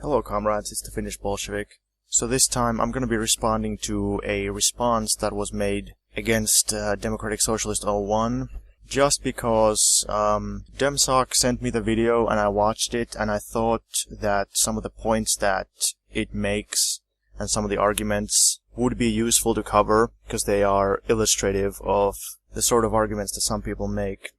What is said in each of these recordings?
Hello comrades, it's the Finnish Bolshevik. So this time I'm going to be responding to a response that was made against Democratic Socialist 01, just because DemSoc sent me the video and I watched it and I thought that some of the points that it makes and some of the arguments would be useful to cover because they are illustrative of the sort of arguments that some people make.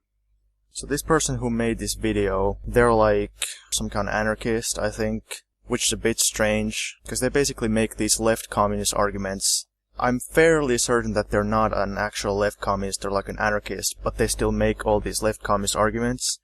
So this person who made this video, they're like some kind of anarchist, I think, which is a bit strange, because they basically make these left communist arguments. I'm fairly certain that they're not an actual left communist, they're like an anarchist, but they still make all these left communist arguments.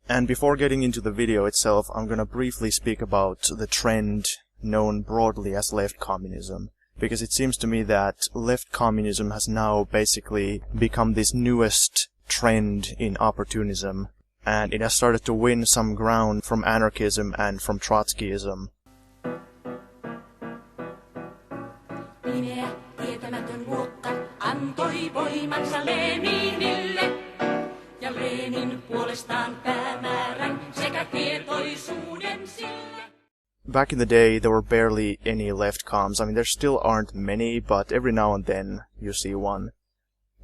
And before getting into the video itself, I'm gonna briefly speak about the trend known broadly as left communism, because it seems to me that left communism has now basically become this newest trend in opportunism, and it has started to win some ground from anarchism and from Trotskyism. Pimeä, tietämätön luokka antoi voimansa Leninille, ja Lenin puolestaan päämäärän sekä tietoisuuden sille. Back in the day, there were barely any left comms. I mean, there still aren't many, but every now and then you see one.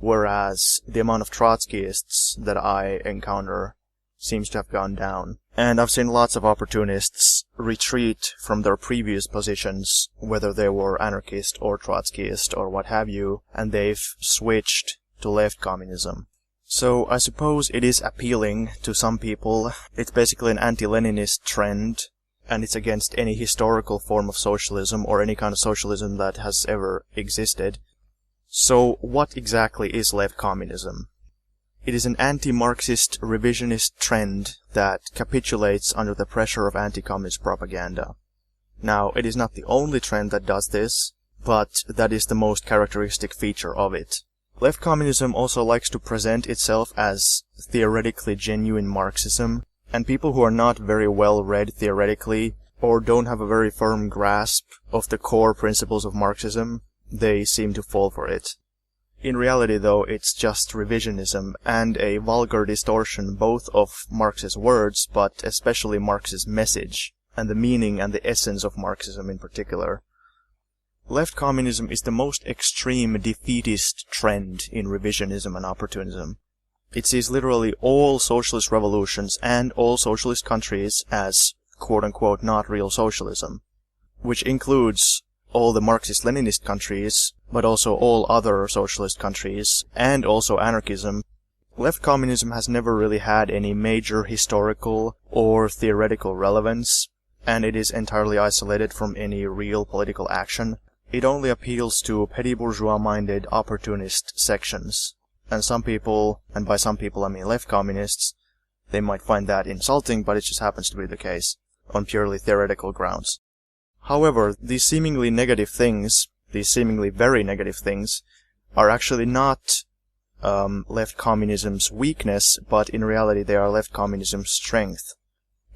Whereas the amount of Trotskyists that I encounter seems to have gone down. And I've seen lots of opportunists retreat from their previous positions, whether they were anarchist or Trotskyist or what have you, and they've switched to left communism. So I suppose it is appealing to some people. It's basically an anti-Leninist trend, and it's against any historical form of socialism or any kind of socialism that has ever existed. So what exactly is left communism? It is an anti-Marxist revisionist trend that capitulates under the pressure of anti-communist propaganda. Now, it is not the only trend that does this, but that is the most characteristic feature of it. Left communism also likes to present itself as theoretically genuine Marxism, and people who are not very well read theoretically, or don't have a very firm grasp of the core principles of Marxism, they seem to fall for it. In reality, though, it's just revisionism and a vulgar distortion both of Marx's words, but especially Marx's message, and the meaning and the essence of Marxism in particular. Left communism is the most extreme defeatist trend in revisionism and opportunism. It sees literally all socialist revolutions and all socialist countries as quote-unquote not real socialism, which includes all the Marxist-Leninist countries, but also all other socialist countries, and also anarchism. Left communism has never really had any major historical or theoretical relevance, and it is entirely isolated from any real political action. It only appeals to petty bourgeois-minded opportunist sections. And some people, and by some people I mean left communists, they might find that insulting, but it just happens to be the case, on purely theoretical grounds. However, these seemingly negative things, these seemingly very negative things, are actually not left communism's weakness, but in reality they are left communism's strength.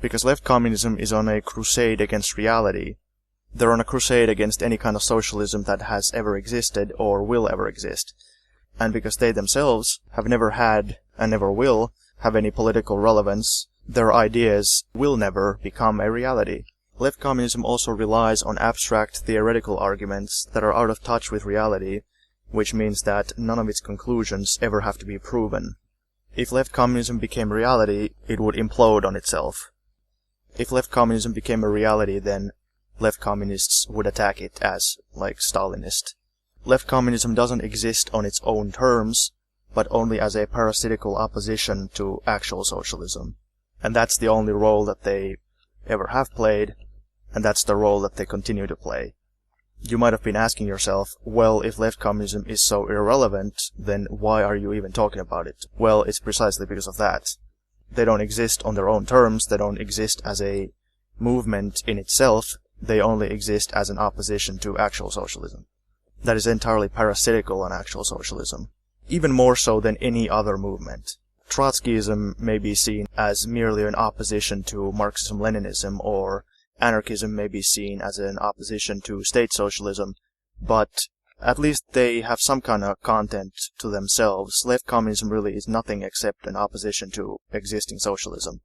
Because left communism is on a crusade against reality. They're on a crusade against any kind of socialism that has ever existed or will ever exist. And because they themselves have never had, and never will, have any political relevance, their ideas will never become a reality. Left communism also relies on abstract theoretical arguments that are out of touch with reality, which means that none of its conclusions ever have to be proven. If left communism became reality, it would implode on itself. If left communism became a reality, then left communists would attack it as, like, Stalinist. Left communism doesn't exist on its own terms, but only as a parasitical opposition to actual socialism. And that's the only role that they ever have played, and that's the role that they continue to play. You might have been asking yourself, well, if left communism is so irrelevant, then why are you even talking about it? Well, it's precisely because of that. They don't exist on their own terms, they don't exist as a movement in itself, they only exist as an opposition to actual socialism. That is entirely parasitical on actual socialism, even more so than any other movement. Trotskyism may be seen as merely an opposition to Marxism-Leninism, or anarchism may be seen as an opposition to state socialism, but at least they have some kind of content to themselves. Left communism really is nothing except an opposition to existing socialism.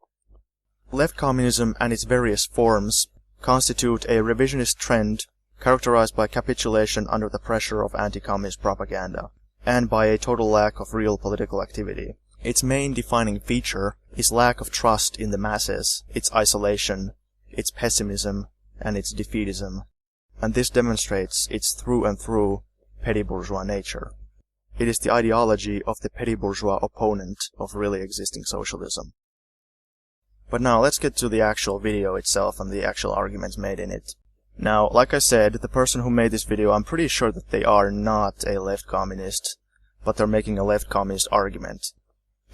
Left communism and its various forms constitute a revisionist trend characterized by capitulation under the pressure of anti-communist propaganda, and by a total lack of real political activity. Its main defining feature is lack of trust in the masses, its isolation, its pessimism, and its defeatism, and this demonstrates its through and through petty bourgeois nature. It is the ideology of the petty bourgeois opponent of really existing socialism. But now let's get to the actual video itself and the actual arguments made in it. Now, like I said, the person who made this video, I'm pretty sure that they are not a left communist, but they're making a left communist argument.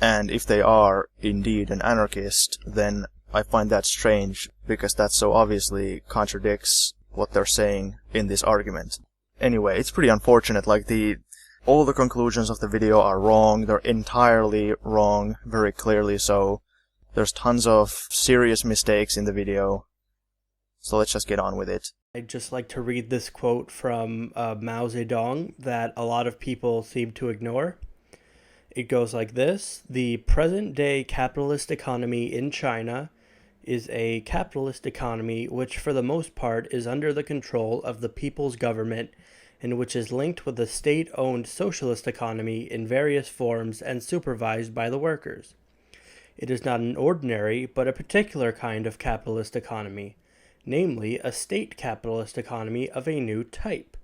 And if they are indeed an anarchist, then I find that strange, because that so obviously contradicts what they're saying in this argument. Anyway, it's pretty unfortunate, like all the conclusions of the video are wrong, they're entirely wrong, very clearly so. There's tons of serious mistakes in the video, so let's just get on with it. I'd just like to read this quote from Mao Zedong that a lot of people seem to ignore. It goes like this: "The present-day capitalist economy in China is a capitalist economy which for the most part is under the control of the people's government and which is linked with a state-owned socialist economy in various forms and supervised by the workers. It is not an ordinary, but a particular kind of capitalist economy, namely a state capitalist economy of a new type."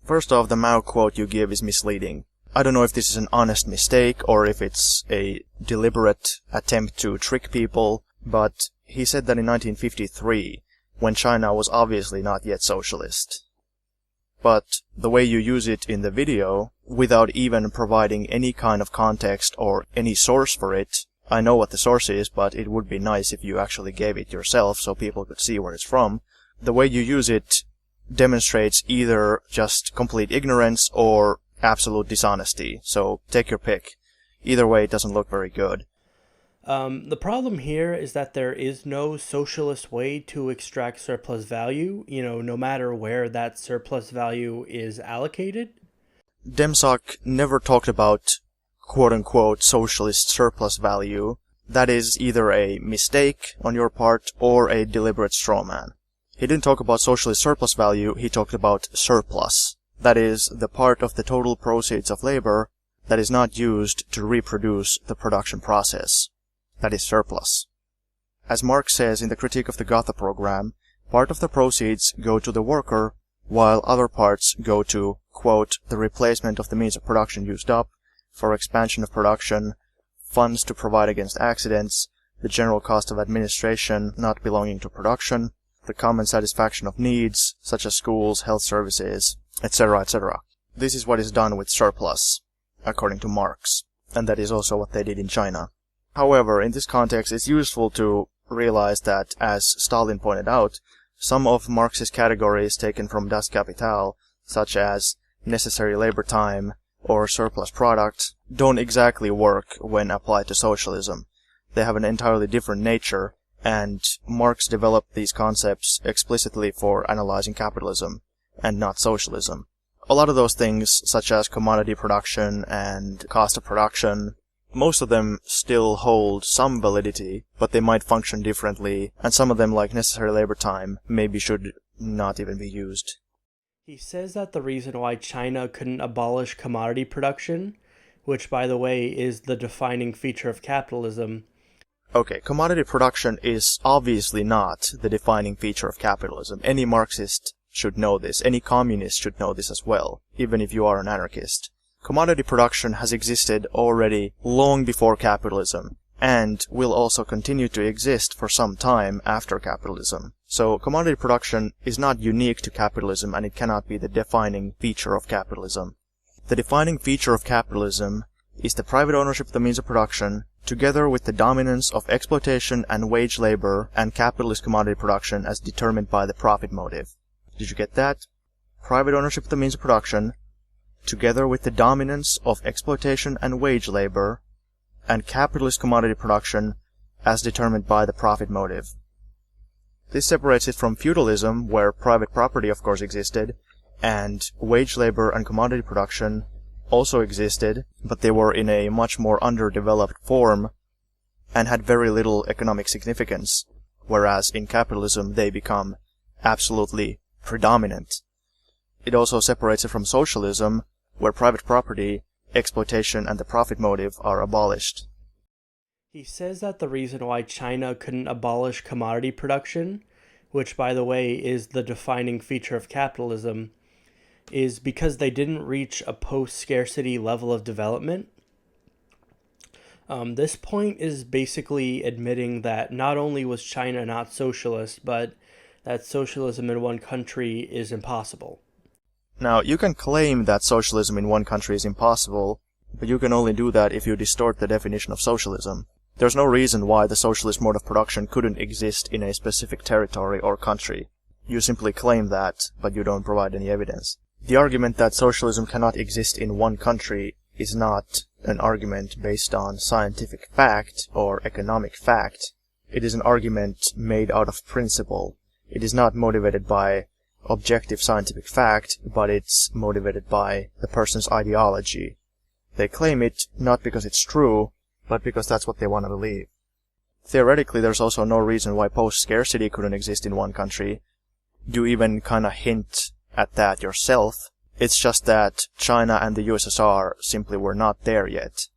First off, the Mao quote you give is misleading. I don't know if this is an honest mistake or if it's a deliberate attempt to trick people, but he said that in 1953, when China was obviously not yet socialist. But the way you use it in the video, without even providing any kind of context or any source for it, I know what the source is, but it would be nice if you actually gave it yourself so people could see where it's from. The way you use it demonstrates either just complete ignorance or absolute dishonesty, so take your pick. Either way, it doesn't look very good. The problem here is that there is no socialist way to extract surplus value, no matter where that surplus value is allocated. Demsock never talked about quote-unquote socialist surplus value. That is either a mistake on your part or a deliberate strawman. He didn't talk about socialist surplus value, he talked about surplus. That is, the part of the total proceeds of labor that is not used to reproduce the production process. That is surplus. As Marx says in the Critique of the Gotha program, part of the proceeds go to the worker, while other parts go to, quote, the replacement of the means of production used up, for expansion of production, funds to provide against accidents, the general cost of administration not belonging to production, the common satisfaction of needs, such as schools, health services, etc., etc. This is what is done with surplus, according to Marx, and that is also what they did in China. However, in this context, it's useful to realize that, as Stalin pointed out, some of Marx's categories taken from Das Kapital, such as necessary labor time or surplus product, don't exactly work when applied to socialism. They have an entirely different nature, and Marx developed these concepts explicitly for analyzing capitalism, and not socialism. A lot of those things, such as commodity production and cost of production, most of them still hold some validity, but they might function differently, and some of them, like necessary labor time, maybe should not even be used. He says that the reason why China couldn't abolish commodity production, which by the way is the defining feature of capitalism. Okay, commodity production is obviously not the defining feature of capitalism. Any Marxist should know this. Any communist should know this as well, even if you are an anarchist. Commodity production has existed already long before capitalism, and will also continue to exist for some time after capitalism. So commodity production is not unique to capitalism, and it cannot be the defining feature of capitalism. The defining feature of capitalism is the private ownership of the means of production, together with the dominance of exploitation and wage labor and capitalist commodity production as determined by the profit motive. Did you get that? Private ownership of the means of production, together with the dominance of exploitation and wage labor, and capitalist commodity production as determined by the profit motive. This separates it from feudalism, where private property of course existed, and wage labor and commodity production also existed, but they were in a much more underdeveloped form and had very little economic significance, whereas in capitalism they become absolutely predominant. It also separates it from socialism, where private property, exploitation, and the profit motive are abolished. He says that the reason why China couldn't abolish commodity production, which by the way is the defining feature of capitalism, is because they didn't reach a post-scarcity level of development. This point is basically admitting that not only was China not socialist, but that socialism in one country is impossible. Now, you can claim that socialism in one country is impossible, but you can only do that if you distort the definition of socialism. There's no reason why the socialist mode of production couldn't exist in a specific territory or country. You simply claim that, but you don't provide any evidence. The argument that socialism cannot exist in one country is not an argument based on scientific fact or economic fact. It is an argument made out of principle. It is not motivated by objective scientific fact, but it's motivated by the person's ideology. They claim it not because it's true, but because that's what they want to believe. Theoretically, there's also no reason why post-scarcity couldn't exist in one country. You even kinda hint at that yourself. It's just that China and the USSR simply were not there yet.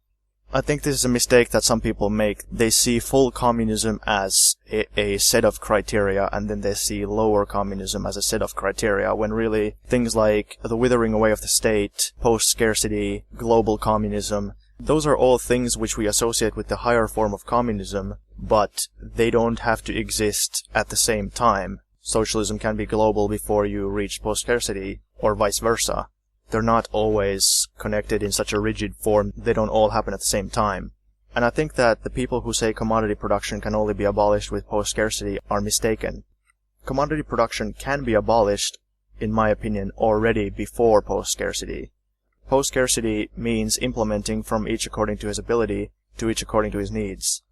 I think this is a mistake that some people make. They see full communism as a set of criteria, and then they see lower communism as a set of criteria, when really things like the withering away of the state, post-scarcity, global communism, those are all things which we associate with the higher form of communism, but they don't have to exist at the same time. Socialism can be global before you reach post-scarcity, or vice versa. They're not always connected in such a rigid form. They don't all happen at the same time. And I think that the people who say commodity production can only be abolished with post-scarcity are mistaken. Commodity production can be abolished, in my opinion, already before post-scarcity. Post-scarcity means implementing from each according to his ability to each according to his needs.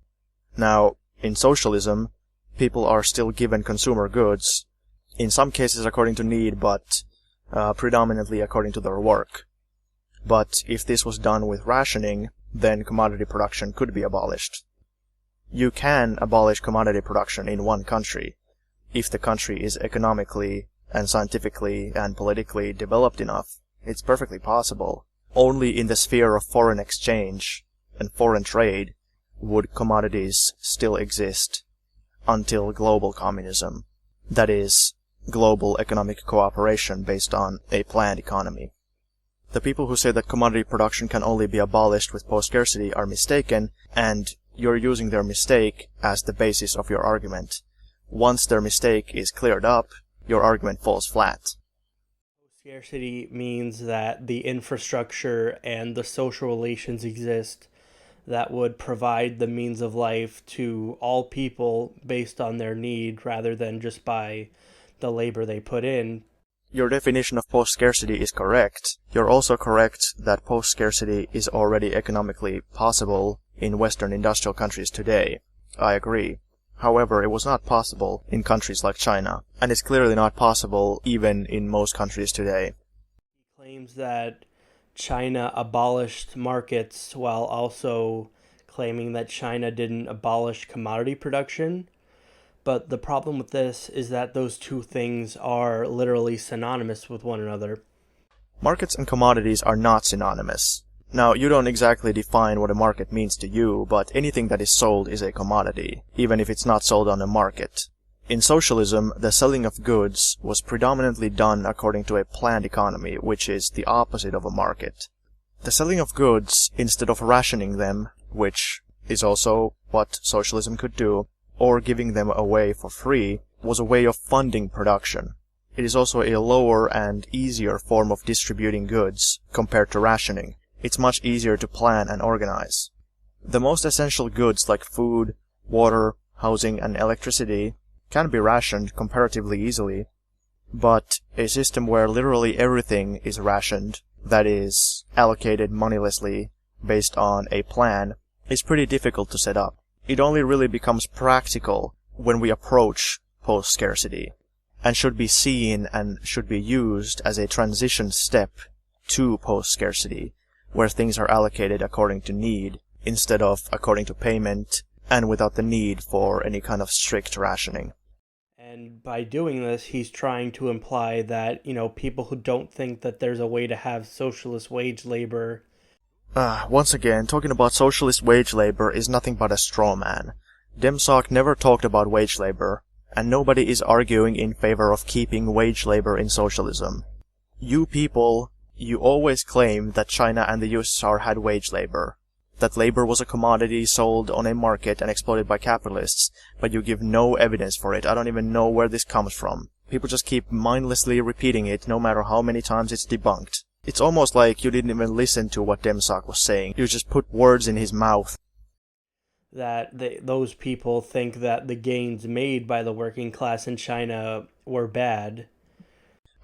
Now, in socialism, people are still given consumer goods, in some cases according to need, but predominantly according to their work. But if this was done with rationing, then commodity production could be abolished. You can abolish commodity production in one country, if the country is economically and scientifically and politically developed enough. It's perfectly possible. Only in the sphere of foreign exchange and foreign trade would commodities still exist until global communism. That is, global economic cooperation based on a planned economy. The people who say that commodity production can only be abolished with post-scarcity are mistaken, and you're using their mistake as the basis of your argument. Once their mistake is cleared up, your argument falls flat. Scarcity means that the infrastructure and the social relations exist that would provide the means of life to all people based on their need rather than just by the labor they put in. Your definition of post-scarcity is correct. You're also correct that post-scarcity is already economically possible in Western industrial countries today. I agree. However, it was not possible in countries like China, and it's clearly not possible even in most countries today. He claims that China abolished markets while also claiming that China didn't abolish commodity production. But the problem with this is that those two things are literally synonymous with one another. Markets and commodities are not synonymous. Now, you don't exactly define what a market means to you, but anything that is sold is a commodity, even if it's not sold on a market. In socialism, the selling of goods was predominantly done according to a planned economy, which is the opposite of a market. The selling of goods, instead of rationing them, which is also what socialism could do, or giving them away for free, was a way of funding production. It is also a lower and easier form of distributing goods compared to rationing. It's much easier to plan and organize. The most essential goods like food, water, housing, and electricity can be rationed comparatively easily, but a system where literally everything is rationed, that is, allocated moneylessly based on a plan, is pretty difficult to set up. It only really becomes practical when we approach post-scarcity, and should be seen and should be used as a transition step to post-scarcity, where things are allocated according to need, instead of according to payment, and without the need for any kind of strict rationing. And by doing this, he's trying to imply that, people who don't think that there's a way to have socialist wage labor. Once again, talking about socialist wage labor is nothing but a straw man. Demsock never talked about wage labor, and nobody is arguing in favor of keeping wage labor in socialism. You people, you always claim that China and the USSR had wage labor, that labor was a commodity sold on a market and exploited by capitalists, but you give no evidence for it. I don't even know where this comes from. People just keep mindlessly repeating it no matter how many times it's debunked. It's almost like you didn't even listen to what Demsock was saying. You just put words in his mouth. That those people think that the gains made by the working class in China were bad.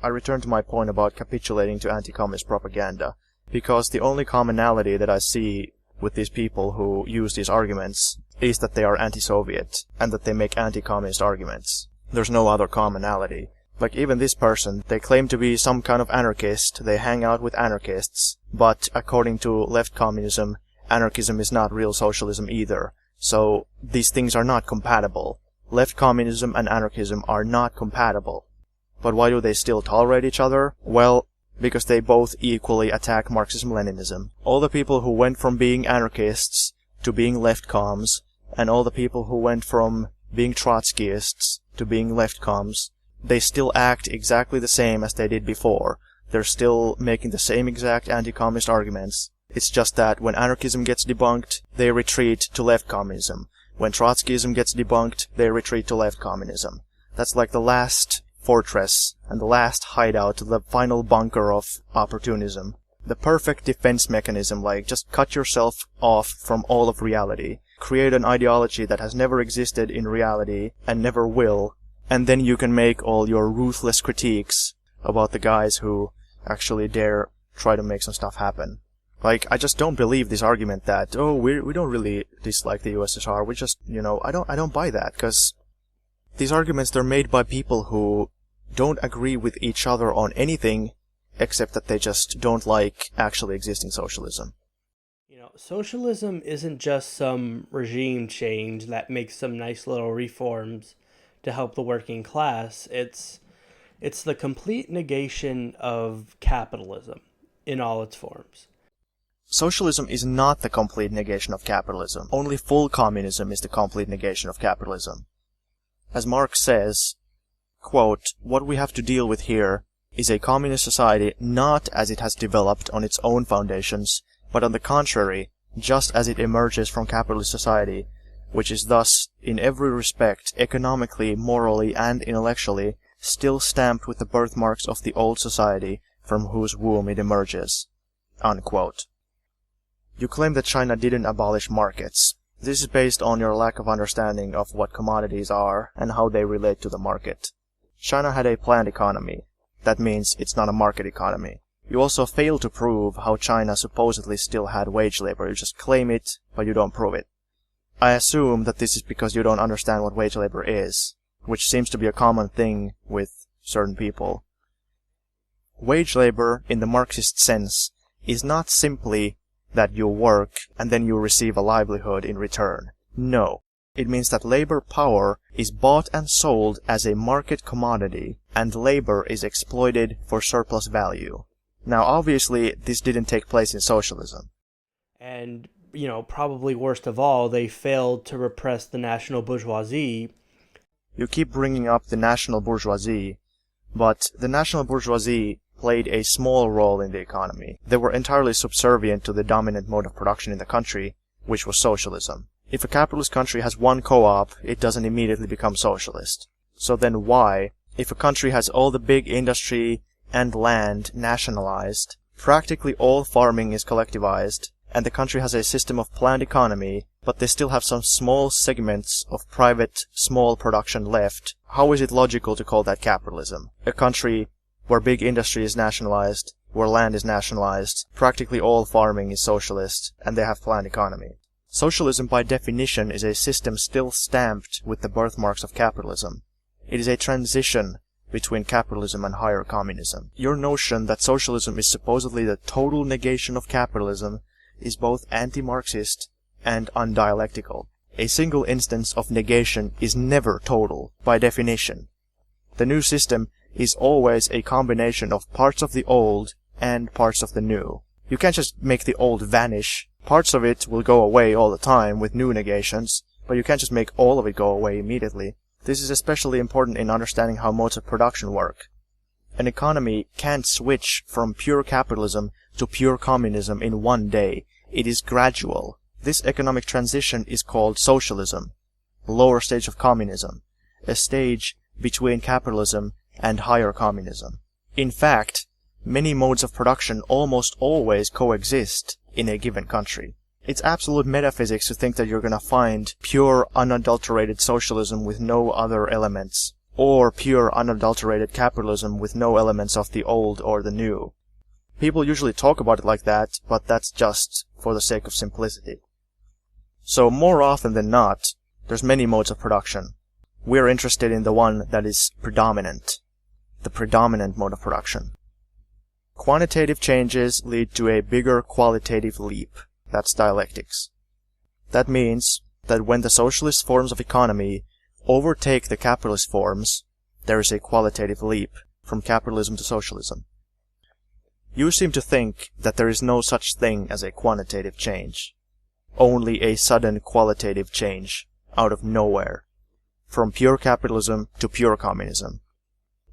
I return to my point about capitulating to anti-communist propaganda, because the only commonality that I see with these people who use these arguments is that they are anti-Soviet, and that they make anti-communist arguments. There's no other commonality. Like, even this person, they claim to be some kind of anarchist, they hang out with anarchists, but according to left communism, anarchism is not real socialism either. So, these things are not compatible. Left communism and anarchism are not compatible. But why do they still tolerate each other? Well, because they both equally attack Marxism-leninism. All the people who went from being anarchists to being left comms, and all the people who went from being Trotskyists to being left comms, they still act exactly the same as they did before. They're still making the same exact anti-communist arguments. It's just that when anarchism gets debunked, they retreat to left communism. When Trotskyism gets debunked, they retreat to left communism. That's like the last fortress and the last hideout, the final bunker of opportunism. The perfect defense mechanism, like just cut yourself off from all of reality. Create an ideology that has never existed in reality and never will, and then you can make all your ruthless critiques about the guys who actually dare try to make some stuff happen. Like, I just don't believe this argument that, oh, we don't really dislike the USSR, we just, I don't buy that, because these arguments, they're made by people who don't agree with each other on anything, except that they just don't like actually existing socialism. Socialism isn't just some regime change that makes some nice little reforms to help the working class. It's the complete negation of capitalism in all its forms. Socialism is not the complete negation of capitalism. Only full communism is the complete negation of capitalism. As Marx says, quote, "What we have to deal with here is a communist society not as it has developed on its own foundations, but on the contrary, just as it emerges from capitalist society, which is thus, in every respect, economically, morally, and intellectually, still stamped with the birthmarks of the old society from whose womb it emerges." Unquote. You claim that China didn't abolish markets. This is based on your lack of understanding of what commodities are and how they relate to the market. China had a planned economy. That means it's not a market economy. You also fail to prove how China supposedly still had wage labor. You just claim it, but you don't prove it. I assume that this is because you don't understand what wage labor is, which seems to be a common thing with certain people. Wage labor, in the Marxist sense, is not simply that you work and then you receive a livelihood in return. No. It means that labor power is bought and sold as a market commodity, and labor is exploited for surplus value. Now, obviously, this didn't take place in socialism. And, probably worst of all, they failed to repress the national bourgeoisie. You keep bringing up the national bourgeoisie, but the national bourgeoisie played a small role in the economy. They were entirely subservient to the dominant mode of production in the country, which was socialism. If a capitalist country has one co-op, it doesn't immediately become socialist. So then why, if a country has all the big industry and land nationalized, practically all farming is collectivized, and the country has a system of planned economy, but they still have some small segments of private small production left, how is it logical to call that capitalism? A country where big industry is nationalized, where land is nationalized, practically all farming is socialist, and they have planned economy. Socialism by definition is a system still stamped with the birthmarks of capitalism. It is a transition between capitalism and higher communism. Your notion that socialism is supposedly the total negation of capitalism is both anti-Marxist and undialectical. A single instance of negation is never total, by definition. The new system is always a combination of parts of the old and parts of the new. You can't just make the old vanish. Parts of it will go away all the time with new negations, but you can't just make all of it go away immediately. This is especially important in understanding how modes of production work. An economy can't switch from pure capitalism to pure communism in one day. It is gradual. This economic transition is called socialism, the lower stage of communism, a stage between capitalism and higher communism. In fact, many modes of production almost always coexist in a given country. It's absolute metaphysics to think that you're going to find pure unadulterated socialism with no other elements, or pure unadulterated capitalism with no elements of the old or the new. People usually talk about it like that, but that's just for the sake of simplicity. So more often than not, there's many modes of production. We're interested in the one that is predominant, the predominant mode of production. Quantitative changes lead to a bigger qualitative leap. That's dialectics. That means that when the socialist forms of economy overtake the capitalist forms, there is a qualitative leap from capitalism to socialism. You seem to think that there is no such thing as a quantitative change, only a sudden qualitative change out of nowhere, from pure capitalism to pure communism.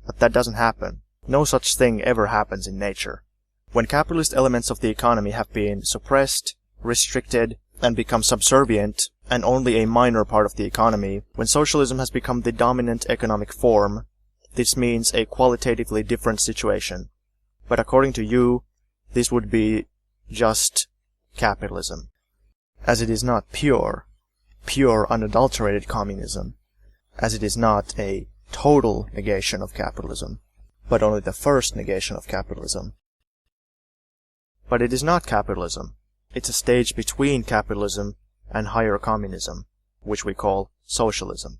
But that doesn't happen. No such thing ever happens in nature. When capitalist elements of the economy have been suppressed, restricted, and become subservient, and only a minor part of the economy, when socialism has become the dominant economic form, this means a qualitatively different situation. But according to you, this would be just capitalism. As it is not pure unadulterated communism, as it is not a total negation of capitalism, but only the first negation of capitalism. But it is not capitalism. It's a stage between capitalism and higher communism, which we call socialism.